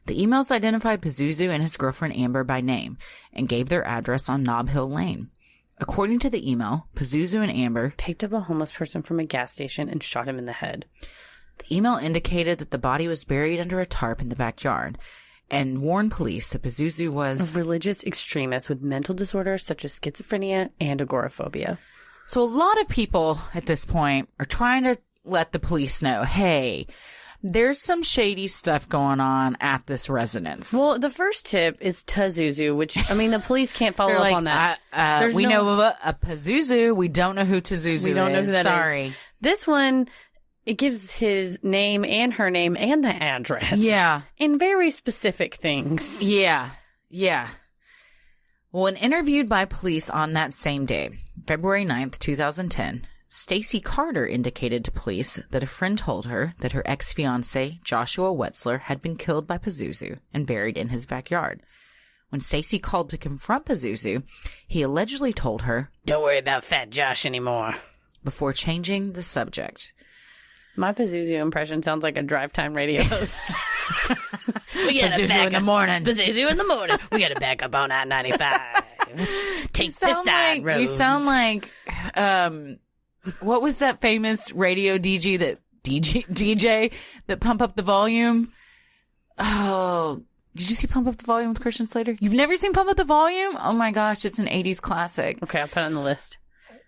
The emails identified Pazuzu and his girlfriend Amber by name and gave their address on Nob Hill Lane. According to the email, Pazuzu and Amber picked up a homeless person from a gas station and shot him in the head. The email indicated that the body was buried under a tarp in the backyard, and warned police that Pazuzu was a religious extremist with mental disorders such as schizophrenia and agoraphobia. So a lot of people at this point are trying to let the police know, hey, there's some shady stuff going on at this residence. Well, the first tip is Pazuzu, which, I mean, the police can't follow up on that. We know of a Pazuzu. We don't know who Pazuzu is. We don't know who that is. Sorry. This one, it gives his name and her name and the address. Yeah. And very specific things. Yeah. Yeah. Well, when interviewed by police on that same day, February 9th, 2010, Stacy Carter indicated to police that a friend told her that her ex-fiancé, Joshua Wetzler, had been killed by Pazuzu and buried in his backyard. When Stacy called to confront Pazuzu, he allegedly told her, "Don't worry about Fat Josh anymore," before changing the subject. My Pazuzu impression sounds like a drive time radio host. We got Pazuzu in the morning. Pazuzu in the morning. We got to back up on I-95. Take the side roads. You sound like, what was that famous radio DJ that Pump Up the Volume? Oh, did you see Pump Up the Volume with Christian Slater? You've never seen Pump Up the Volume? Oh my gosh, it's an 80s classic. Okay, I'll put it on the list.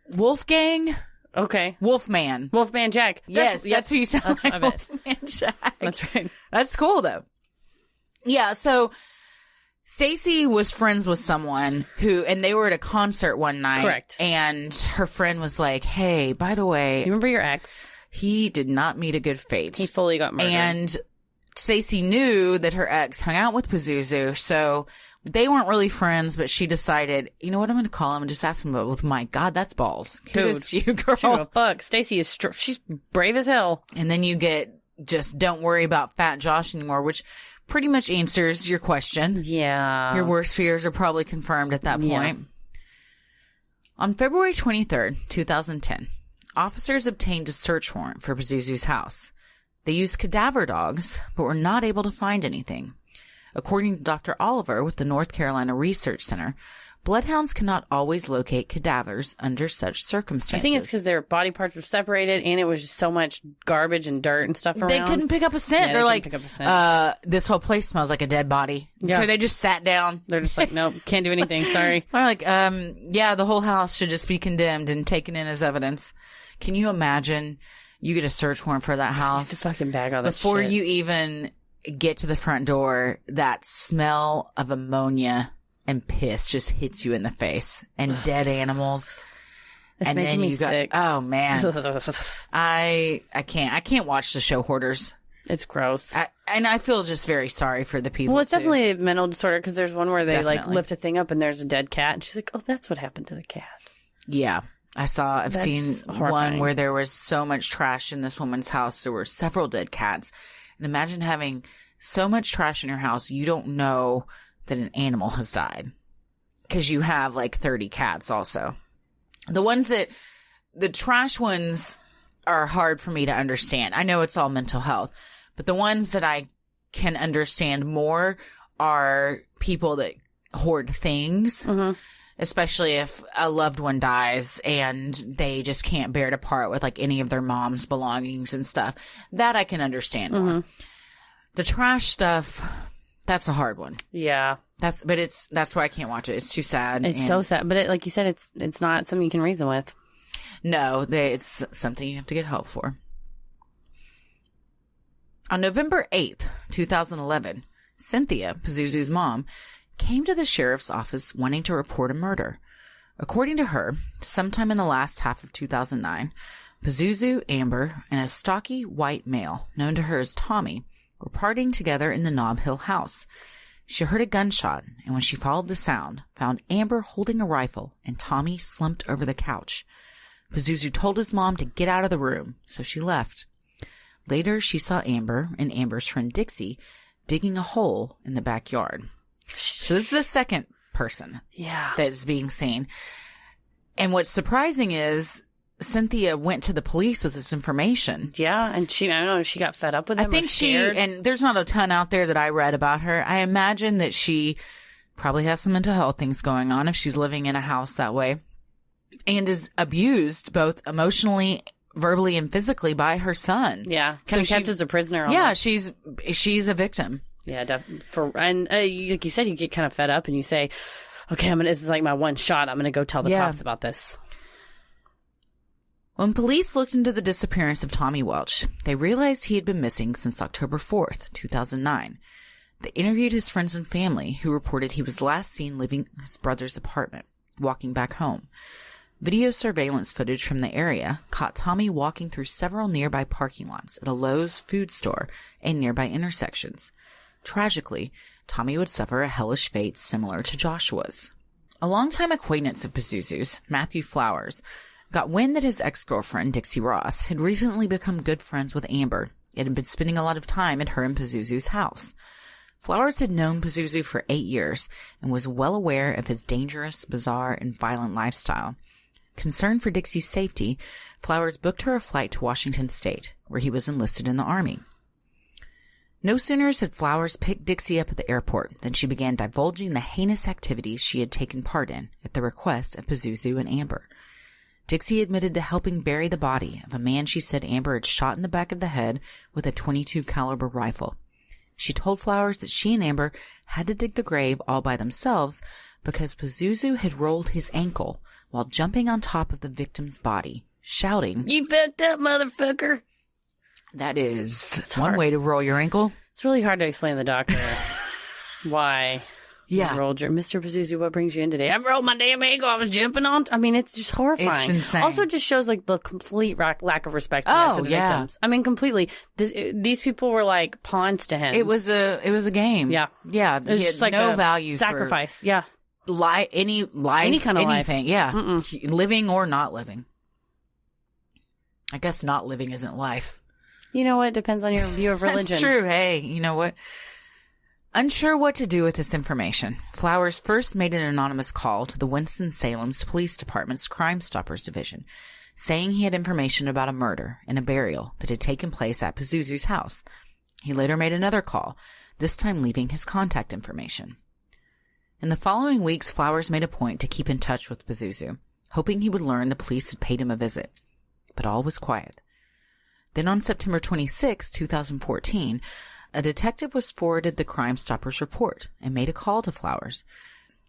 Wolfgang? Okay. Wolfman Jack. That's who you sound like. Wolfman Jack. That's right. That's cool though. Yeah, so Stacy was friends with someone and they were at a concert one night. Correct. And her friend was like, hey, by the way, you remember your ex? He did not meet a good fate. He fully got murdered. And Stacy knew that her ex hung out with Pazuzu, so they weren't really friends, but she decided, you know what, I'm going to call him and just ask him about, my God, that's balls. Dude, you, girl. True, fuck. Stacy is, she's brave as hell. And then you get, just don't worry about Fat Josh anymore, which pretty much answers your question. Yeah. Your worst fears are probably confirmed at that point. Yeah. On February 23rd, 2010, officers obtained a search warrant for Pazuzu's house. They used cadaver dogs, but were not able to find anything. According to Dr. Oliver with the North Carolina Research Center, bloodhounds cannot always locate cadavers under such circumstances. I think it's because their body parts were separated and it was just so much garbage and dirt and stuff around. They couldn't pick up a scent. Yeah, They're like, pick up a scent. This whole place smells like a dead body. Yeah. So they just sat down. They're just like, nope, can't do anything. Sorry. They're like, yeah, the whole house should just be condemned and taken in as evidence. Can you imagine you get a search warrant for that house? You fucking bag all that before shit. you even get to the front door, that smell of ammonia and piss just hits you in the face, and dead animals. It's and making then me sick. Oh man, I can't watch the show Hoarders. It's gross. And I feel just very sorry for the people. Well, it's definitely a mental disorder because there's one where they Definitely. like lift a thing up and there's a dead cat, and she's like, "Oh, that's what happened to the cat." Yeah. I've seen horrifying. one where there was so much trash in this woman's house. There were several dead cats. And imagine having so much trash in your house, you don't know that an animal has died. Because you have like 30 cats also. The trash ones are hard for me to understand. I know it's all mental health. But the ones that I can understand more are people that hoard things. Mm-hmm. Especially if a loved one dies and they just can't bear to part with like any of their mom's belongings and stuff. That I can understand more. The trash stuff, that's a hard one. Yeah. That's why I can't watch it. It's too sad. It's so sad. But like you said, it's not something you can reason with. No, it's something you have to get help for. On November 8th, 2011, Cynthia, Pazuzu's mom, came to the sheriff's office wanting to report a murder. According to her, sometime in the last half of 2009, Pazuzu, Amber, and a stocky white male, known to her as Tommy, were partying together in the Nob Hill house. She heard a gunshot, and when she followed the sound, found Amber holding a rifle and Tommy slumped over the couch. Pazuzu told his mom to get out of the room, so she left. Later, she saw Amber and Amber's friend Dixie digging a hole in the backyard. So this is the second person that's being seen. And what's surprising is Cynthia went to the police with this information. Yeah, and I don't know, she got fed up with him. I think and there's not a ton out there that I read about her. I imagine that she probably has some mental health things going on if she's living in a house that way and is abused both emotionally, verbally, and physically by her son. Yeah, kind of kept as a prisoner almost. Yeah, she's a victim. Yeah, definitely. And like you said, you get kind of fed up and you say, okay, this is like my one shot. I'm going to go tell the cops about this. When police looked into the disappearance of Tommy Welch, they realized he had been missing since October 4th, 2009. They interviewed his friends and family, who reported he was last seen leaving his brother's apartment, walking back home. Video surveillance footage from the area caught Tommy walking through several nearby parking lots at a Lowe's food store and nearby intersections. Tragically, Tommy would suffer a hellish fate similar to Joshua's. A longtime acquaintance of Pazuzu's, Matthew Flowers, got wind that his ex-girlfriend, Dixie Ross, had recently become good friends with Amber and had been spending a lot of time at her and Pazuzu's house. Flowers had known Pazuzu for 8 years and was well aware of his dangerous, bizarre, and violent lifestyle. Concerned for Dixie's safety, Flowers booked her a flight to Washington State, where he was enlisted in the Army. No sooner had Flowers picked Dixie up at the airport than she began divulging the heinous activities she had taken part in at the request of Pazuzu and Amber. Dixie admitted to helping bury the body of a man she said Amber had shot in the back of the head with a .22 caliber rifle. She told Flowers that she and Amber had to dig the grave all by themselves because Pazuzu had rolled his ankle while jumping on top of the victim's body, shouting, "You fucked up, motherfucker!" That is one way to roll your ankle. It's really hard to explain to the doctor why. Yeah. You rolled Mr. Pazuzu, what brings you in today? I rolled my damn ankle. I was jumping on. It's just horrifying. It's insane. Also, it just shows like the complete lack of respect for the victims. Completely. These people were like pawns to him. It was a game. Yeah. Yeah. It was just like no a value sacrifice. For any kind of anything. Yeah. Mm-mm. Living or not living. I guess not living isn't life. You know what? It depends on your view of religion. That's true. Hey, you know what? Unsure what to do with this information, Flowers first made an anonymous call to the Winston-Salem's Police Department's Crime Stoppers Division, saying he had information about a murder and a burial that had taken place at Pazuzu's house. He later made another call, this time leaving his contact information. In the following weeks, Flowers made a point to keep in touch with Pazuzu, hoping he would learn the police had paid him a visit. But all was quiet. Then on September 26, 2014, a detective was forwarded the Crime Stoppers report and made a call to Flowers.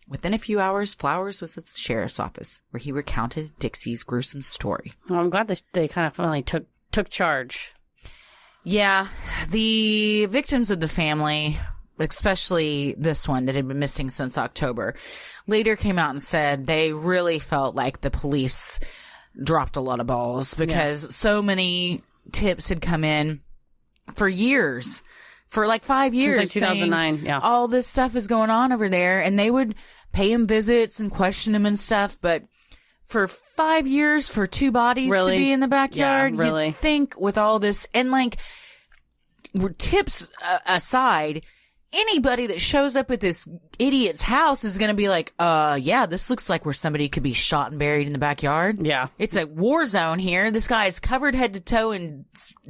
Within a few hours, Flowers was at the sheriff's office, where he recounted Dixie's gruesome story. Well, I'm glad that they kind of finally took charge. Yeah, the victims of the family especially this one that had been missing since October, later came out and said they really felt like the police dropped a lot of balls because so many tips had come in for years, for like 5 years. Since like 2009, yeah. All this stuff is going on over there, and they would pay him visits and question him and stuff, but for 5 years, for 2 bodies to be in the backyard, really? You'd think with all this, and like, tips aside, anybody that shows up at this idiot's house is going to be like, yeah, this looks like where somebody could be shot and buried in the backyard. Yeah. It's a war zone here. This guy is covered head to toe in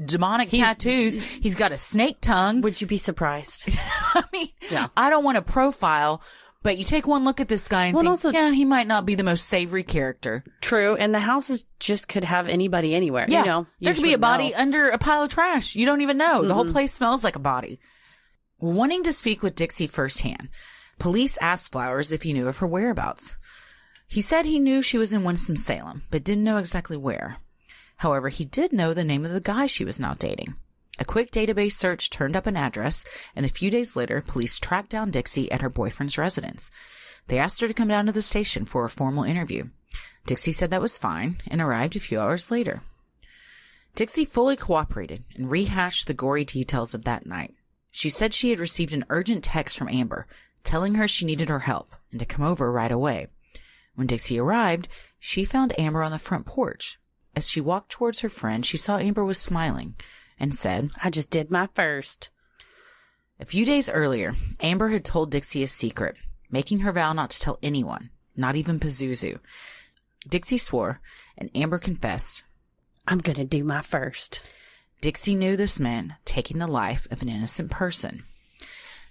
demonic tattoos. He's got a snake tongue. Would you be surprised? I mean, I don't want to profile, but you take one look at this guy and think, also, yeah, he might not be the most savory character. True. And the houses just could have anybody anywhere. Yeah. You know, there could be a body under a pile of trash. You don't even know. The whole place smells like a body. Wanting to speak with Dixie firsthand, police asked Flowers if he knew of her whereabouts. He said he knew she was in Winston-Salem, but didn't know exactly where. However, he did know the name of the guy she was now dating. A quick database search turned up an address, and a few days later, police tracked down Dixie at her boyfriend's residence. They asked her to come down to the station for a formal interview. Dixie said that was fine and arrived a few hours later. Dixie fully cooperated and rehashed the gory details of that night. She said she had received an urgent text from Amber, telling her she needed her help and to come over right away. When Dixie arrived, she found Amber on the front porch. As she walked towards her friend, she saw Amber was smiling and said, I just did my first. A few days earlier, Amber had told Dixie a secret, making her vow not to tell anyone, not even Pazuzu. Dixie swore, and Amber confessed, I'm going to do my first. Dixie knew this meant taking the life of an innocent person.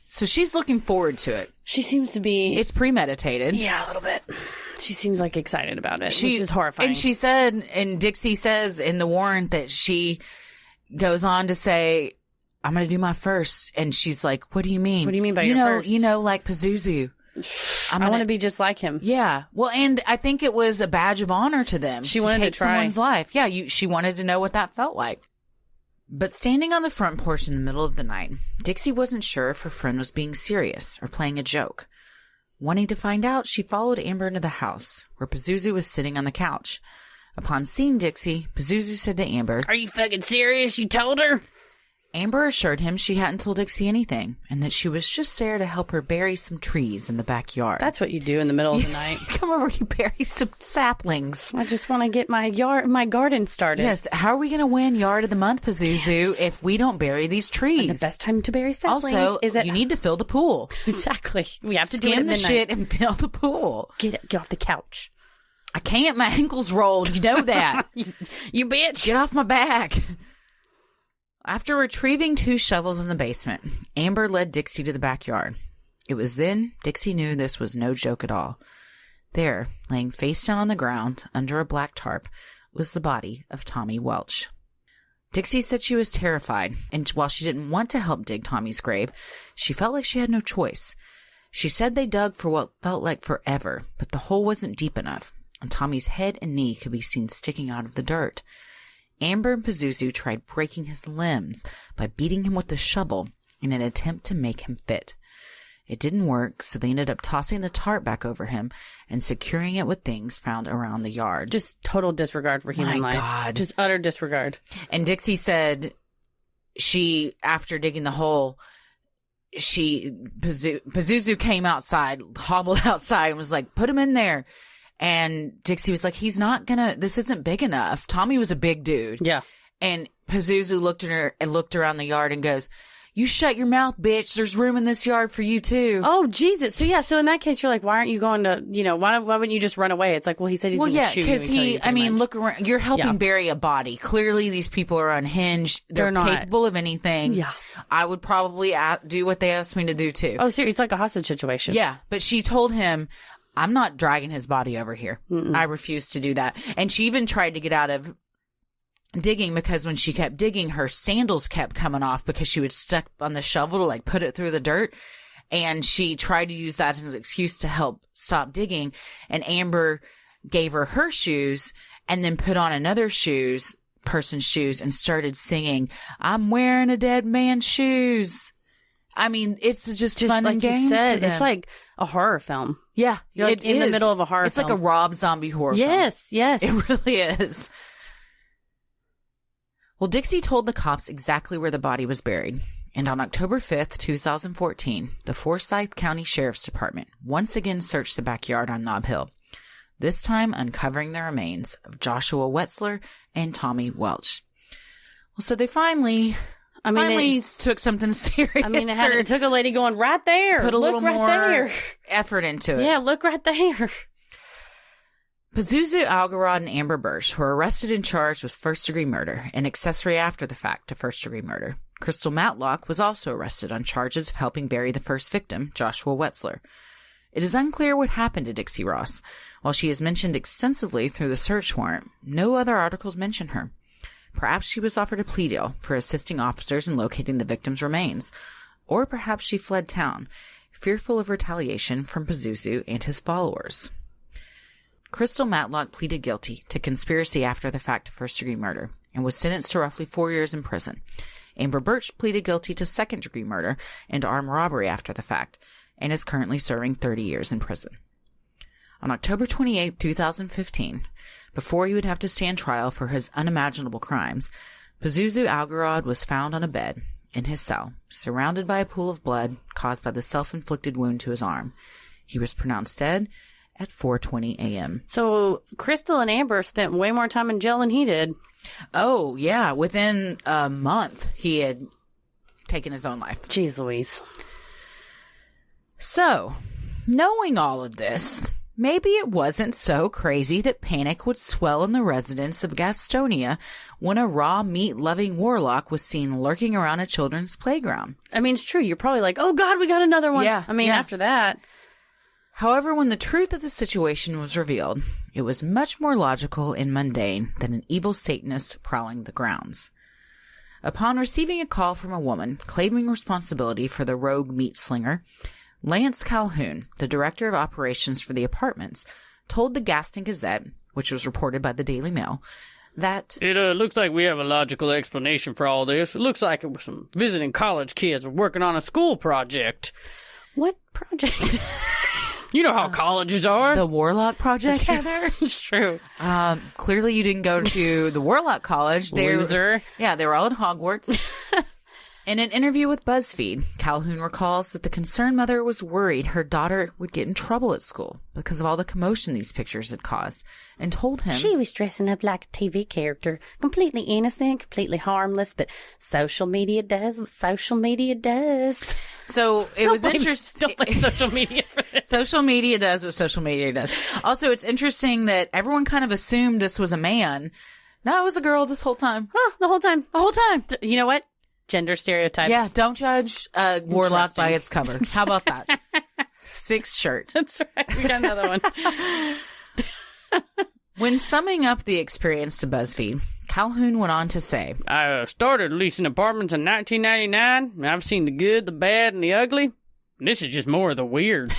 So she's looking forward to it. She seems to be... It's premeditated. Yeah, a little bit. She seems like excited about it, which is horrifying. And she said, and Dixie says in the warrant that she goes on to say, I'm going to do my first. And she's like, what do you mean? What do you mean by your first? You know, like Pazuzu. I want to be just like him. Yeah. Well, and I think it was a badge of honor to them. She wanted to take try someone's life. Yeah, she wanted to know what that felt like. But standing on the front porch in the middle of the night, Dixie wasn't sure if her friend was being serious or playing a joke. Wanting to find out, she followed Amber into the house, where Pazuzu was sitting on the couch. Upon seeing Dixie, Pazuzu said to Amber, Are you fucking serious? You told her? Amber assured him she hadn't told Dixie anything, and that she was just there to help her bury some trees in the backyard. That's what you do in the middle of the night. Come over, you bury some saplings. I just want to get my garden started. Yes. How are we going to win Yard of the Month, Pazuzu, if we don't bury these trees? And the best time to bury saplings also, is you need to fill the pool. Exactly. We have to do it Skim at the midnight. shit and fill the pool. Get off the couch. I can't. My ankle's rolled. You know that. You bitch. Get off my back. After retrieving 2 shovels in the basement, Amber led Dixie to the backyard. It was then Dixie knew this was no joke at all. There, laying face down on the ground under a black tarp, was the body of Tommy Welch. Dixie said she was terrified, and while she didn't want to help dig Tommy's grave, she felt like she had no choice. She said they dug for what felt like forever, but the hole wasn't deep enough, and Tommy's head and knee could be seen sticking out of the dirt. Amber and Pazuzu tried breaking his limbs by beating him with the shovel in an attempt to make him fit. It didn't work, so they ended up tossing the tarp back over him and securing it with things found around the yard. Just total disregard for human life. God. Just utter disregard. And Dixie said after digging the hole, Pazuzu came outside, hobbled outside and was like, put him in there. And Dixie was like, this isn't big enough. Tommy was a big dude. Yeah. And Pazuzu looked at her and looked around the yard and goes, you shut your mouth, bitch. There's room in this yard for you too. Oh, Jesus. So in that case, you're like, why aren't you going to, why wouldn't you just run away? It's like, well, he said he's going to shoot you. Because look around. You're helping bury a body. Clearly, these people are unhinged. They're not capable of anything. Yeah. I would probably do what they asked me to do too. Oh, seriously. It's like a hostage situation. Yeah. But she told him, I'm not dragging his body over here. I refuse to do that. And she even tried to get out of digging because when she kept digging, her sandals kept coming off because she would stuck on the shovel to like put it through the dirt. And she tried to use that as an excuse to help stop digging. And Amber gave her shoes and then put on another person's shoes and started singing, I'm wearing a dead man's shoes. I mean, it's just fun like and games. You said, it's like a horror film. Yeah. You're like in the middle of a horror film. It's like a Rob Zombie horror film. Yes. It really is. Well, Dixie told the cops exactly where the body was buried. And on October 5th, 2014, the Forsyth County Sheriff's Department once again searched the backyard on Nob Hill, this time uncovering the remains of Joshua Wetzler and Tommy Welch. Well, so they finally took something serious. I mean, it took a lady going right there. Put a little more there. effort into it. Yeah, look right there. Pazuzu Algarad and Amber Birch were arrested and charged with first-degree murder and accessory after the fact to first-degree murder. Crystal Matlock was also arrested on charges of helping bury the first victim, Joshua Wetzler. It is unclear what happened to Dixie Ross. While she is mentioned extensively through the search warrant, no other articles mention her. Perhaps she was offered a plea deal for assisting officers in locating the victim's remains. Or perhaps she fled town, fearful of retaliation from Pazuzu and his followers. Crystal Matlock pleaded guilty to conspiracy after the fact of first-degree murder and was sentenced to roughly 4 years in prison. Amber Birch pleaded guilty to second-degree murder and armed robbery after the fact and is currently serving 30 years in prison. On October 28, 2015, before he would have to stand trial for his unimaginable crimes, Pazuzu Algarad was found on a bed in his cell, surrounded by a pool of blood caused by the self-inflicted wound to his arm. He was pronounced dead at 4:20 a.m. So Crystal and Amber spent way more time in jail than he did. Oh, yeah. Within a month, he had taken his own life. Jeez Louise. So, knowing all of this, maybe it wasn't so crazy that panic would swell in the residents of Gastonia when a raw meat-loving warlock was seen lurking around a children's playground. I mean, it's true. You're probably like, oh, God, we got another one. Yeah. I mean, after that. However, when the truth of the situation was revealed, it was much more logical and mundane than an evil Satanist prowling the grounds. Upon receiving a call from a woman claiming responsibility for the rogue meat slinger, Lance Calhoun, the director of operations for the apartments, told the Gaston Gazette, which was reported by the Daily Mail, that it looks like we have a logical explanation for all this. It looks like it was some visiting college kids working on a school project. What project? You know how colleges are. The Warlock Project, Heather. It's true. Clearly you didn't go to the Warlock College. Loser. Yeah, they were all in Hogwarts. In an interview with BuzzFeed, Calhoun recalls that the concerned mother was worried her daughter would get in trouble at school because of all the commotion these pictures had caused, and told him she was dressing up like a TV character, completely innocent, completely harmless, but social media does what social media does. So it was interesting. Don't blame social media for this. Social media does what social media does. Also, it's interesting that everyone kind of assumed this was a man. No, it was a girl this whole time. Huh, the whole time. The whole time. You know what? Gender stereotypes. Yeah, don't judge a warlock by its cover. How about that? 6 shirt. That's right. We got another one. When summing up the experience to BuzzFeed, Calhoun went on to say, I started leasing apartments in 1999. And I've seen the good, the bad, and the ugly. This is just more of the weird.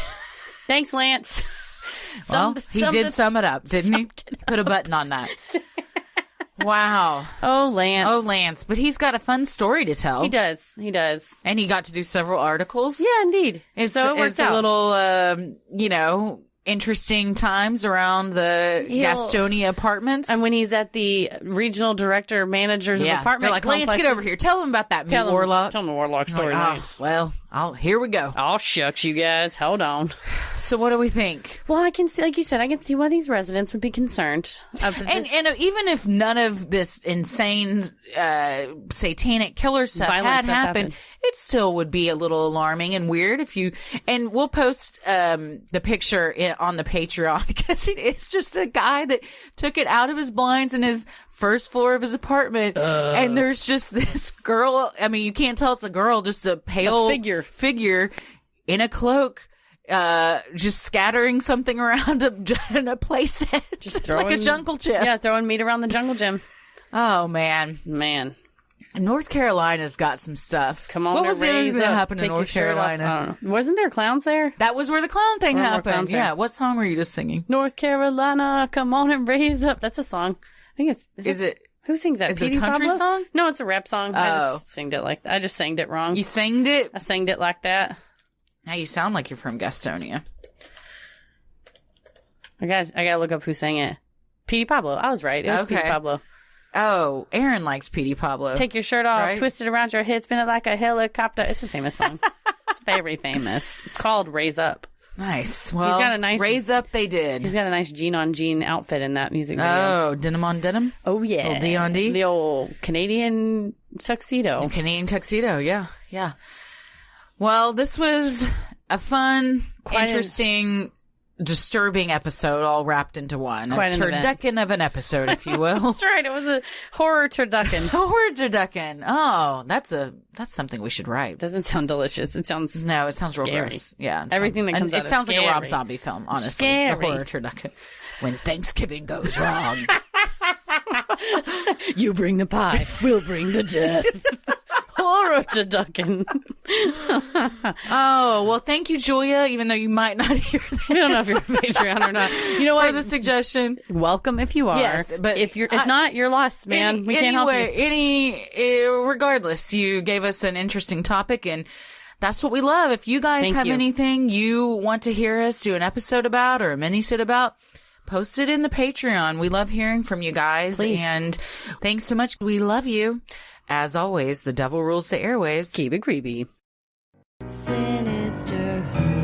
Thanks, Lance. He did sum it up, didn't he? Put a button on that. Wow. Oh, Lance. Oh, Lance. But he's got a fun story to tell. He does. He does. And he got to do several articles. Yeah, indeed. So it worked out. A little, interesting times around the Gastonia apartments. And when he's at the regional director managers of apartment like, Lance, get over here. Tell him about that Meat Warlock. Tell him the Warlock story, Lance. Well, here we go. Oh, shucks, you guys. Hold on. So what do we think? Well, I can see, like you said, I can see why these residents would be concerned. And even if none of this insane satanic killer stuff had happened, it still would be a little alarming and weird and we'll post the picture on the Patreon because it is just a guy that took it out of his blinds in his first floor of his apartment, and there's just this girl. I mean, you can't tell it's a girl, just a pale figure in a cloak, just scattering something around in a playset, just throwing, like a jungle gym. Yeah, throwing meat around the jungle gym. Oh man. North Carolina's got some stuff. Come on, what was the other thing that happened in North Carolina? I don't know. Wasn't there clowns there? That was where the clown thing happened. Yeah. What song were you just singing? North Carolina, come on and raise up. That's a song. I think it's. Is it? Who sings that? Is it a country Pablo? song? No, it's a rap song. I Oh. just sang it wrong. You sang it? I sang it like that. Now you sound like you're from Gastonia. I gotta look up who sang it. Petey Pablo. I was right. It was Okay. Petey Pablo. Oh, Aaron likes Petey Pablo. Take your shirt off, Right? twist it around your head, spin it like a helicopter. It's a famous song. It's very famous. It's called Raise Up. Nice. Well, got a nice- raise up they did. He's got a nice jean on jean outfit in that music video. Oh, denim on denim? Oh, yeah. Little D on D? The old Canadian tuxedo. Canadian tuxedo, yeah. Yeah. Well, this was a fun, interesting, disturbing episode all wrapped into one. Quite a an event. turducken of an episode, if you will. That's right. It was a horror turducken. Horror turducken. Oh, that's something we should write. Doesn't sound delicious. It sounds No, it sounds real scary. gross. Yeah. Everything that comes out it is sounds like a Rob scary. Zombie film, honestly. Scary. The horror turducken. When Thanksgiving goes wrong. You bring the pie, we'll bring the death. Horror turducken. Oh, well, thank you, Julia, even though you might not hear that. I don't know if you're a Patreon or not. You know For what? the suggestion. Welcome if you are. Yes, but if not, you're lost, man. We can't help you. Regardless, you gave us an interesting topic, and that's what we love. If you guys Thank have you. anything you want to hear us do an episode about or a mini-sode about, post it in the Patreon. We love hearing from you guys. Please. And thanks so much. We love you. As always, the devil rules the airwaves. Keep it creepy. Sinisterhood.